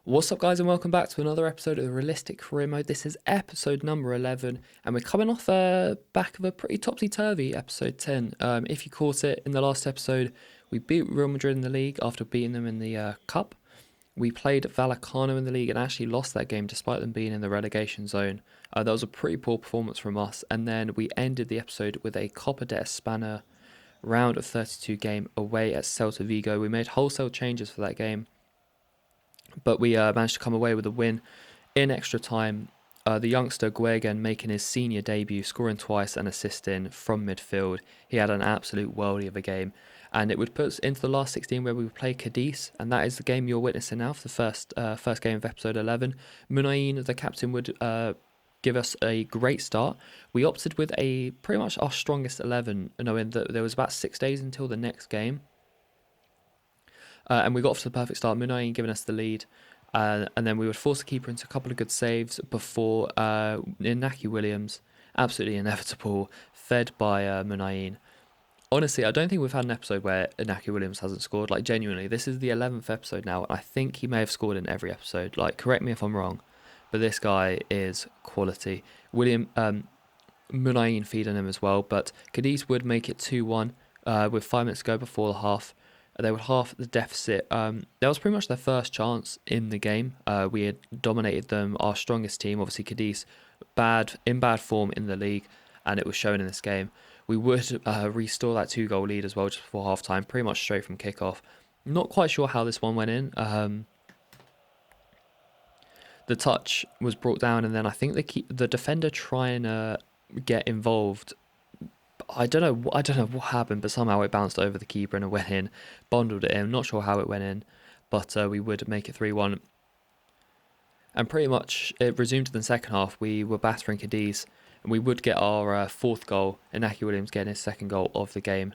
What's up, guys, and welcome back to another episode of the Realistic Career Mode. This is episode number 11, and we're coming off the back of a pretty topsy-turvy episode 10. If you caught it in the last episode, we beat Real Madrid in the league after beating them in the Cup. We played Vallecano in the league and actually lost that game despite them being in the relegation zone. That was a pretty poor performance from us, and then we ended the episode with a Copa de España round of 32 game away at Celta Vigo. We made wholesale changes for that game, but we managed to come away with a win in extra time. The youngster Guegen making his senior debut, scoring twice and assisting from midfield. He had an absolute worldie of a game, and it would put us into the last 16 where we would play Cadiz, and that is the game you're witnessing now for the first game of episode 11. Munayin, the captain, would give us a great start. We opted with a pretty much our strongest 11, knowing that there was about 6 days until the next game. And we got off to the perfect start, Munayin giving us the lead. And then we would force the keeper into a couple of good saves before Inaki Williams, absolutely inevitable, fed by Munayin. Honestly, I don't think we've had an episode where Inaki Williams hasn't scored. Like, genuinely, this is the 11th episode now, and I think he may have scored in every episode. Like, correct me if I'm wrong, but this guy is quality. Munayin feeding him as well, but Cadiz would make it 2-1 with 5 minutes to go before the half. They would half the deficit. That was pretty much their first chance in the game. We had dominated them, our strongest team. Obviously, Cadiz in bad form in the league, and it was shown in this game. We would restore that 2-goal lead as well just before half time, pretty much straight from kickoff. Not quite sure how this one went in. The touch was brought down, and then I think the defender trying to get involved. I don't know what happened, but somehow it bounced over the keeper and it went in, bundled it in. Not sure how it went in, but we would make it 3-1. And pretty much it resumed in the second half. We were battering Cadiz, and we would get our fourth goal. Inaki Williams getting his second goal of the game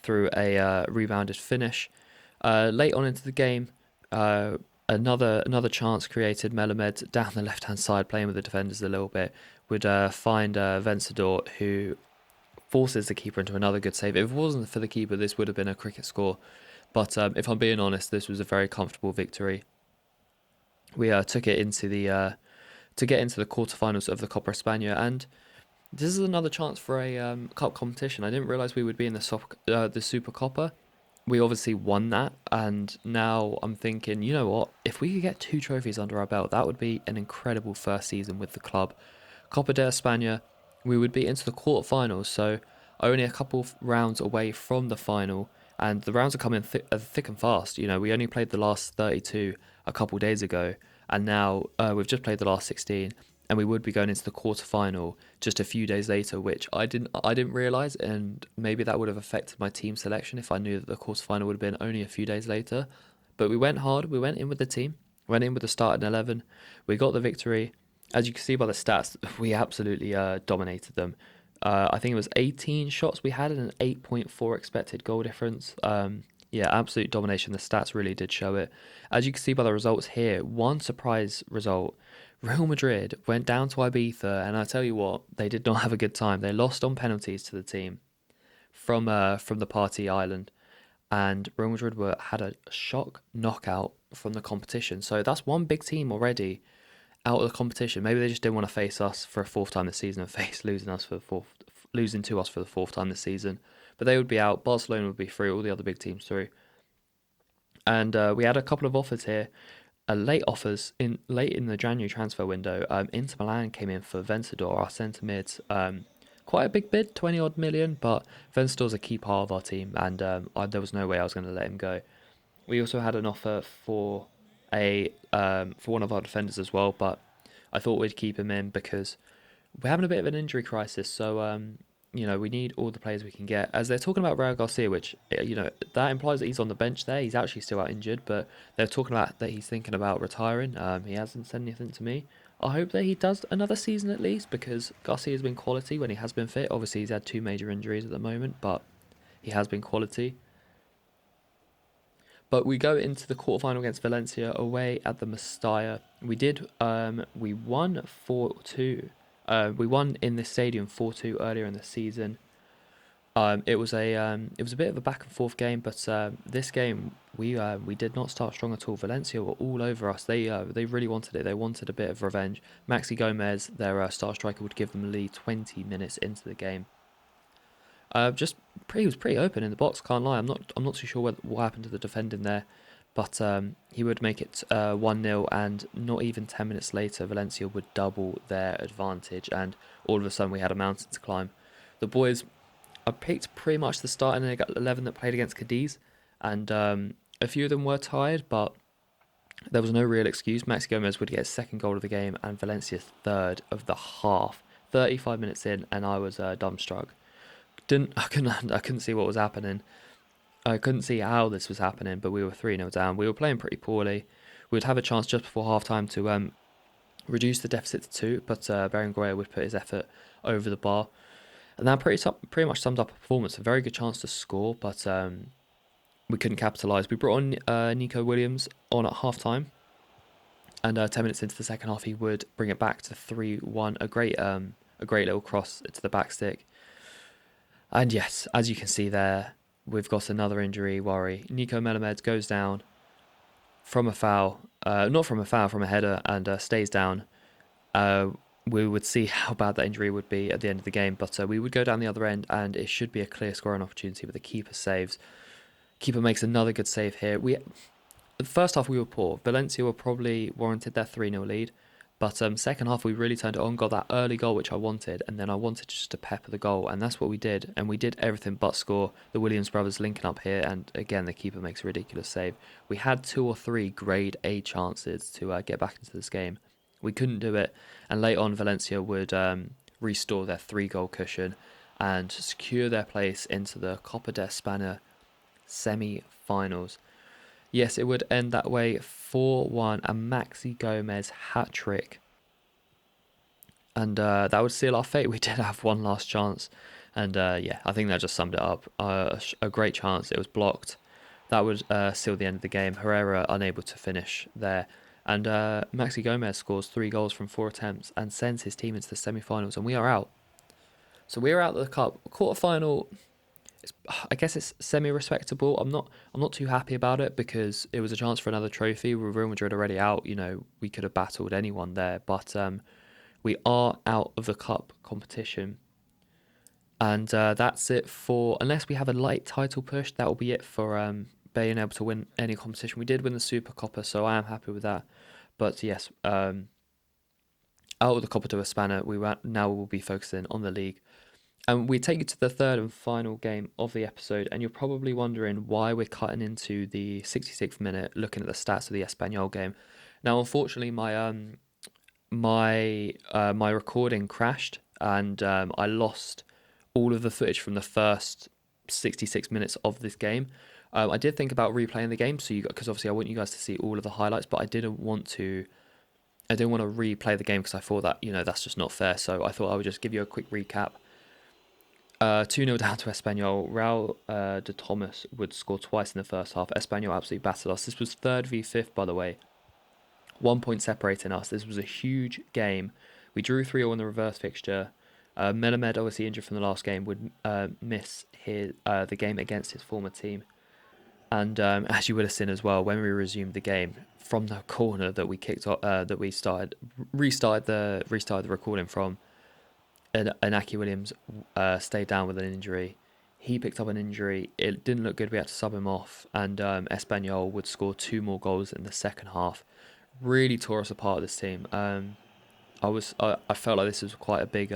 through a rebounded finish. Late on into the game, another chance created. Melamed down the left-hand side, playing with the defenders a little bit, would find Vencedor, who forces the keeper into another good save. If it wasn't for the keeper, this would have been a cricket score. But if I'm being honest, this was a very comfortable victory. We took it into to get into the quarterfinals of the Copa España, and this is another chance for a cup competition. I didn't realise we would be in the Super Copa. We obviously won that, and now I'm thinking, you know what? If we could get 2 trophies under our belt, that would be an incredible first season with the club. Copa de España, we would be into the quarterfinals, so only a couple rounds away from the final, and the rounds are coming thick and fast. You know, we only played the last 32 a couple days ago, and now we've just played the last 16, and we would be going into the quarterfinal just a few days later, which I didn't realise, and maybe that would have affected my team selection if I knew that the quarterfinal would have been only a few days later. But we went hard, we went in with the team, went in with the starting 11, we got the victory. As you can see by the stats, we absolutely dominated them. I think it was 18 shots we had and an 8.4 expected goal difference. Yeah, absolute domination. The stats really did show it. As you can see by the results here, one surprise result. Real Madrid went down to Ibiza, and I tell you what, they did not have a good time. They lost on penalties to the team from the party island, and Real Madrid had a shock knockout from the competition. So that's one big team already out of the competition. Maybe they just didn't want to face us for a 4th time this season and face losing to us for the 4th time this season. But they would be out. Barcelona would be through. All the other big teams through. And we had a couple of offers here, late offers late in the January transfer window. Inter Milan came in for Vencedor, our centre mid. Quite a big bid, 20 odd million, but Vencedor's a key part of our team, and there was no way I was going to let him go. We also had an offer for one of our defenders as well, but I thought we'd keep him in because we're having a bit of an injury crisis. So we need all the players we can get. As they're talking about Raul Garcia, which that implies that he's on the bench there. He's actually still out injured, but they're talking about that he's thinking about retiring. He hasn't said anything to me. I hope that he does another season at least, because Garcia's been quality when he has been fit. Obviously, he's had 2 major injuries at the moment, but he has been quality. But we go into the quarterfinal against Valencia away at the Mestalla. We won 4-2. We won in the stadium 4-2 earlier in the season. It was a bit of a back and forth game, but this game we did not start strong at all. Valencia were all over us. They really wanted it. They wanted a bit of revenge. Maxi Gomez, their star striker, would give them a lead 20 minutes into the game. Just he was pretty open in the box. Can't lie. I'm not too sure what happened to the defending there, but he would make it 1-0, and not even 10 minutes later, Valencia would double their advantage, and all of a sudden we had a mountain to climb. The boys, I picked pretty much the starting 11 that played against Cadiz, and a few of them were tired, but there was no real excuse. Maxi Gomez would get his second goal of the game, and Valencia's third of the half. 35 minutes in, and I was dumbstruck. I couldn't see what was happening. I couldn't see how this was happening, but we were 3-0 down. We were playing pretty poorly. We would have a chance just before half time to reduce the deficit to 2, but Berenguer would put his effort over the bar. And that pretty much summed up a performance. A very good chance to score, but we couldn't capitalise. We brought on Nico Williams on at half time, and 10 minutes into the second half, he would bring it back to 3-1. A great little cross to the back stick. And yes, as you can see there, we've got another injury worry. Nico Melamed goes down from a foul, not from a foul, from a header, and stays down. We would see how bad that injury would be at the end of the game, but we would go down the other end, and it should be a clear scoring opportunity. But the keeper saves. Keeper makes another good save here. The first half we were poor. Valencia were probably warranted their 3-0 lead, but second half we really turned it on, got that early goal which I wanted, and then I wanted just to pepper the goal, and that's what we did, and we did everything but score. The Williams brothers linking up here, and again the keeper makes a ridiculous save. We had 2 or 3 grade A chances to get back into this game. We couldn't do it, and late on Valencia would restore their 3-goal cushion and secure their place into the Copa de España semi-finals. Yes, it would end that way, 4-1, a Maxi Gomez hat-trick. And that would seal our fate. We did have one last chance. And yeah, I think that just summed it up. A great chance. It was blocked. That would seal the end of the game. Herrera unable to finish there. And Maxi Gomez scores 3 goals from 4 attempts and sends his team into the semi-finals. And we are out. So we are out of the cup. Quarter-final, I guess it's semi-respectable. I'm not too happy about it because it was a chance for another trophy. With Real Madrid already out, we could have battled anyone there. But we are out of the cup competition. And that's it for, unless we have a light title push, that will be it for being able to win any competition. We did win the Super Copa, so I am happy with that. But yes, out of the Copa de España, now will be focusing on the league. And we take you to the third and final game of the episode, and you're probably wondering why we're cutting into the 66th minute, looking at the stats of the Espanyol game. Now, unfortunately, my recording crashed, and I lost all of the footage from the first 66 minutes of this game. I did think about replaying the game, because obviously I want you guys to see all of the highlights, but I didn't want to replay the game because I thought that that's just not fair. So I thought I would just give you a quick recap. 2-0 down to Espanyol. Raul de Thomas would score twice in the first half. Espanyol absolutely battered us. This was 3rd v 5th, by the way. 1 point separating us. This was a huge game. We drew 3-0 in the reverse fixture. Melamed, obviously injured from the last game, would miss the game against his former team. And as you would have seen as well, when we resumed the game from the corner that we kicked off, that we restarted the recording from, Inaki Williams stayed down with an injury. He picked up an injury. It didn't look good. We had to sub him off, and Espanyol would score 2 more goals in the second half. Really tore us apart, this team. I felt like this was quite a big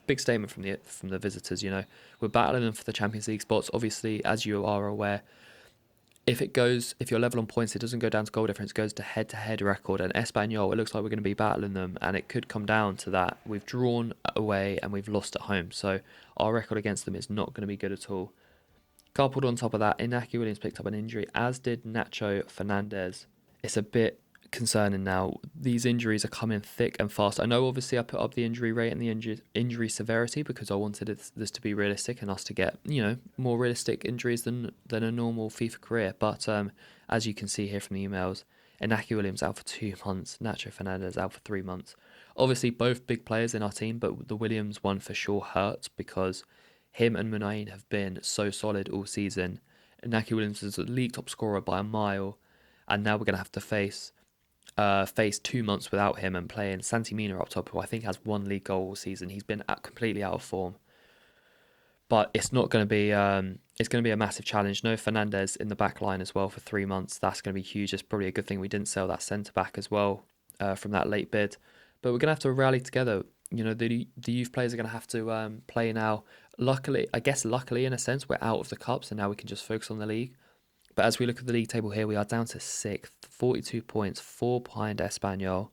big statement from the visitors. We're battling them for the Champions League spots. Obviously, as you are aware, if you're level on points, it doesn't go down to goal difference, it goes to head-to-head record. And Espanyol, it looks like we're going to be battling them, and it could come down to that. We've drawn away and we've lost at home, so our record against them is not going to be good at all. Coupled on top of that, Inaki Williams picked up an injury, as did Nacho Fernandez. It's a bit concerning now. These injuries are coming thick and fast. I know obviously I put up the injury rate and the injury severity because I wanted this to be realistic and us to get more realistic injuries than a normal FIFA career, but as you can see here from the emails, Inaki Williams out for 2 months, Nacho Fernandez out for 3 months. Obviously both big players in our team, but the Williams one for sure hurts because Him and Munain have been so solid all season. Naki Williams is the league top scorer by a mile, and now we're going to have to face 2 months without him and playing Santi Mina up top, who I think has one league goal all season. He's been completely out of form, but it's not going to be. It's going to be a massive challenge. No Fernandez in the back line as well for 3 months. That's going to be huge. It's probably a good thing we didn't sell that centre back as well from that late bid. But we're going to have to rally together. The youth players are going to have to play now. Luckily in a sense, we're out of the cups and now we can just focus on the league. But as we look at the league table here, we are down to sixth, 42 points, 4 behind Espanyol.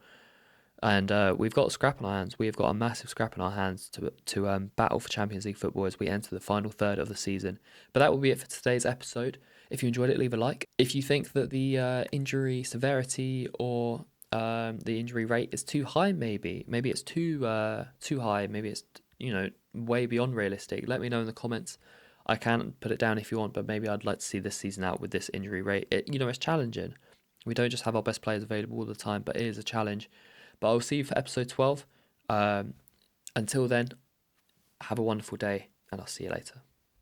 And we've got a scrap on our hands. We've got a massive scrap on our hands to battle for Champions League football as we enter the final third of the season. But that will be it for today's episode. If you enjoyed it, leave a like. If you think that the injury severity or the injury rate is too high, maybe it's too high. Maybe it's way beyond realistic. Let me know in the comments. I can put it down if you want, but maybe I'd like to see this season out with this injury rate. It's challenging. We don't just have our best players available all the time, but it is a challenge. But I'll see you for episode 12. Until then, have a wonderful day, and I'll see you later.